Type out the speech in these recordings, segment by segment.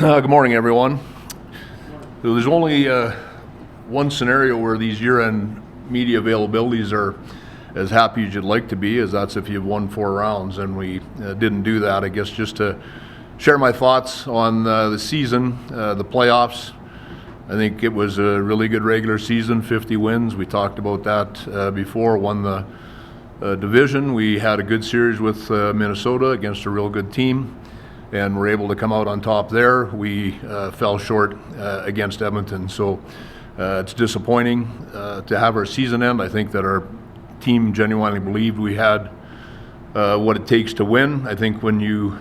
Good morning, everyone. There's only one scenario where these year-end media availabilities are as happy as you'd like to be, as that's if you've won 4 rounds, and we didn't do that. I guess just to share my thoughts on the season, the playoffs. I think it was a really good regular season, 50 wins. We talked about that before. Won the division. We had a good series with Minnesota against a real good team, and were able to come out on top there. We fell short against Edmonton, so it's disappointing to have our season end. I think that our team genuinely believed we had what it takes to win. I think when you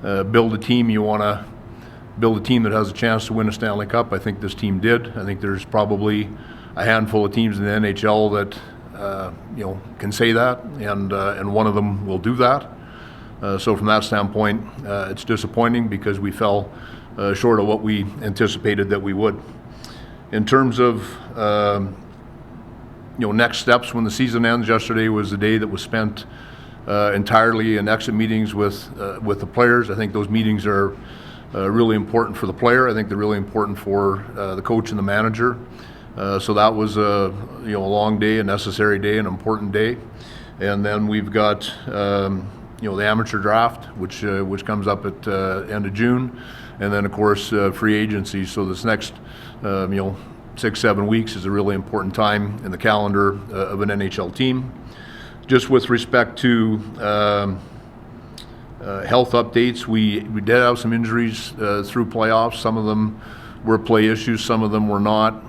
build a team, you want to build a team that has a chance to win a Stanley Cup. I think this team did. I think there's probably a handful of teams in the NHL that can say that, and one of them will do that. So from that standpoint, it's disappointing because we fell short of what we anticipated that we would. In terms of next steps when the season ends, yesterday was the day that was spent entirely in exit meetings with the players. I think those meetings are really important for the player. I think they're really important for the coach and the manager. So that was a long day, a necessary day, an important day. And then we've got the amateur draft, which comes up at end of June, and then of course free agency. So this next 6-7 weeks is a really important time in the calendar of an NHL team. Just with respect to health updates, we did have some injuries through playoffs. Some of them were play issues, some of them were not.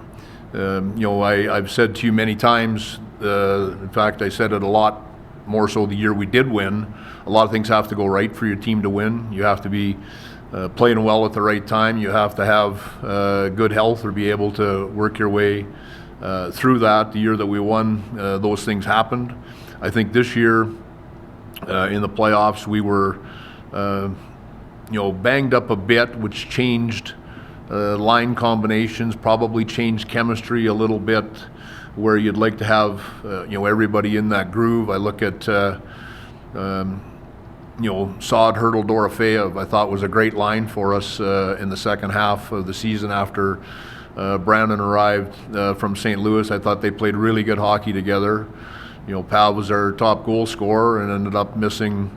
I've said to you many times, in fact I said it a lot more so the year we did win, a lot of things have to go right for your team to win. You have to be playing well at the right time. You have to have good health or be able to work your way through that. The year that we won, those things happened. I think this year in the playoffs we were banged up a bit, which changed line combinations, probably changed chemistry a little bit, where you'd like to have everybody in that groove. I look at Saad, Hurdle, Dorofeyev, I thought was a great line for us in the second half of the season after Brandon arrived from St. Louis. I thought they played really good hockey together. Pav was our top goal scorer and ended up missing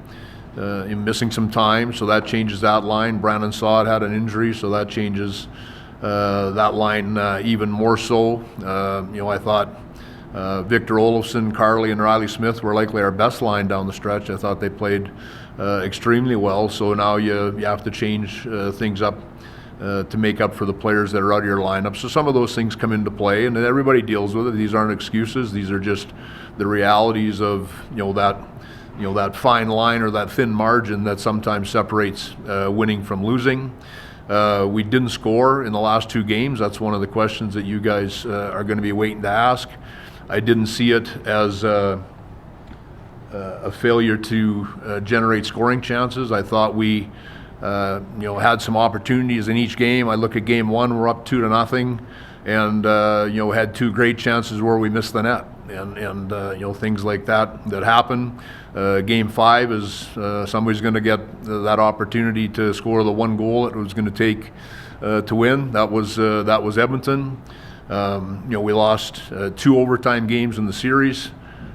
some time, so that changes that line. Brandon Saad had an injury, so that changes that line even more so. I thought Victor Olofsson, Carly, and Riley Smith were likely our best line down the stretch. I thought they played extremely well, so now you have to change things up to make up for the players that are out of your lineup. So some of those things come into play, and everybody deals with it. These aren't excuses. These are just the realities of that fine line or that thin margin that sometimes separates winning from losing. We didn't score in the last 2 games. That's one of the questions that you guys are going to be waiting to ask. I didn't see it as a failure to generate scoring chances. I thought we had some opportunities in each game. I look at game 1, we're up 2-0, and had 2 great chances where we missed the net, and things like that happen. Game 5 is somebody's going to get that opportunity to score the 1 goal it was going to take to win. That was Edmonton. We lost 2 overtime games in the series.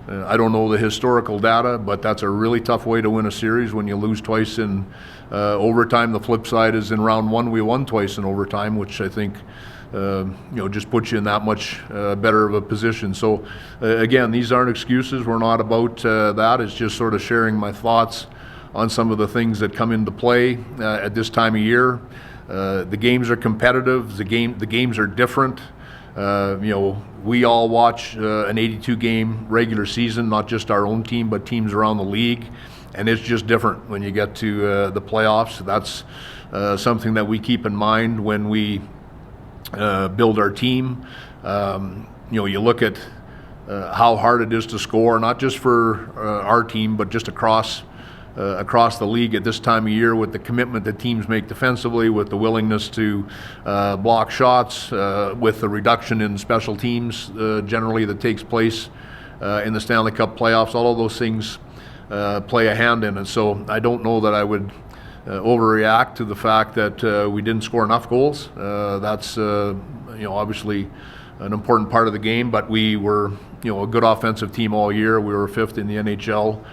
I don't know the historical data, but that's a really tough way to win a series when you lose twice in overtime. The flip side is in round 1 we won twice in overtime, which I think just puts you in that much better of a position. So again, these aren't excuses. We're not about that. It's just sort of sharing my thoughts on some of the things that come into play at this time of year. The games are competitive. The games are different. We all watch an 82-game regular season, not just our own team, but teams around the league, and it's just different when you get to the playoffs. That's something that we keep in mind when we build our team. You look at how hard it is to score, not just for our team, but just across the league at this time of year, with the commitment that teams make defensively, with the willingness to block shots, with the reduction in special teams generally that takes place in the Stanley Cup playoffs. All of those things play a hand in it. So I don't know that I would overreact to the fact that we didn't score enough goals. That's obviously an important part of the game, but we were a good offensive team all year. We were 5th in the NHL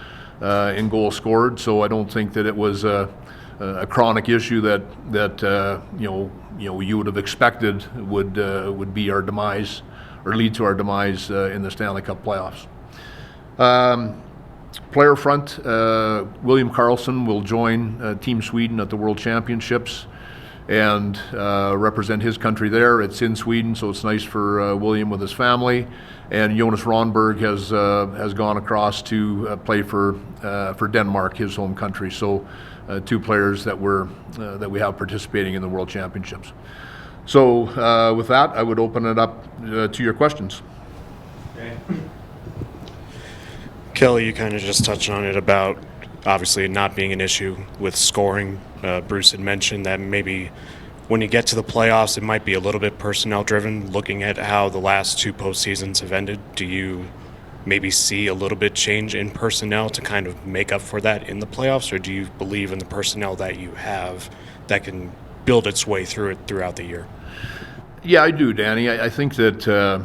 in goals scored, so I don't think that it was a chronic issue that you would have expected would be our demise or lead to our demise in the Stanley Cup playoffs. Player front, William Karlsson will join Team Sweden at the World Championships and represent his country there. It's in Sweden, so it's nice for William with his family. And Jonas Ronberg has gone across to play for Denmark, his home country. So 2 players that we have participating in the World Championships. So with that, I would open it up to your questions. Okay. Kelly, you kind of just touched on it about obviously not being an issue with scoring. Bruce had mentioned that maybe when you get to the playoffs, it might be a little bit personnel driven. Looking at how the last 2 postseasons have ended, do you maybe see a little bit change in personnel to kind of make up for that in the playoffs, or do you believe in the personnel that you have that can build its way through it throughout the year? Yeah, I do, Danny. I think that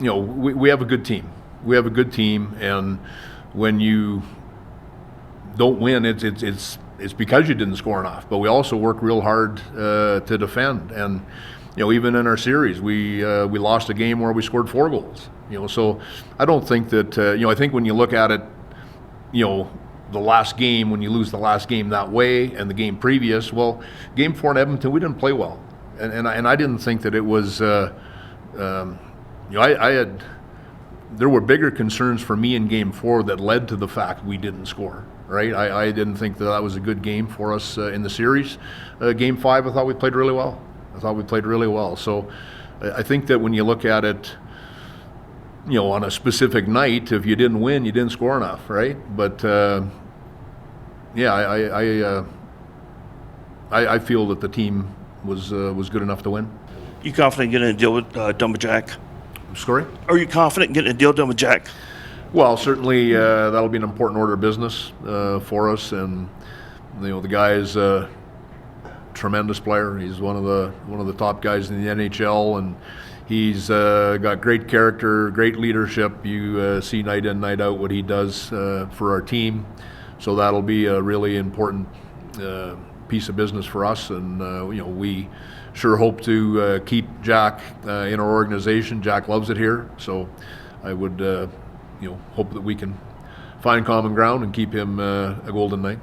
we have a good team. We have a good team, and when you don't win, it's because you didn't score enough. But we also work real hard to defend, and even in our series, we lost a game where we scored 4 goals. So I don't think that I think when you look at it, the last game, when you lose the last game that way, and the game previous, well, Game 4 in Edmonton, we didn't play well, and I didn't think that it was. There were bigger concerns for me in Game 4 that led to the fact we didn't score. Right, I didn't think that was a good game for us in the series. Game 5, I thought we played really well. So I think that when you look at it, on a specific night, if you didn't win, you didn't score enough, right? But I feel that the team was good enough to win. You confident getting a deal with done with Jack? Sorry? Are you confident getting a deal done with Jack? Well, certainly that'll be an important order of business for us, and the guy is a tremendous player. He's one of the top guys in the NHL, and he's got great character, great leadership. You see night in, night out what he does for our team. So that'll be a really important piece of business for us, and we sure hope to keep Jack in our organization. Jack loves it here, so I would hope that we can find common ground and keep him a Golden Knight.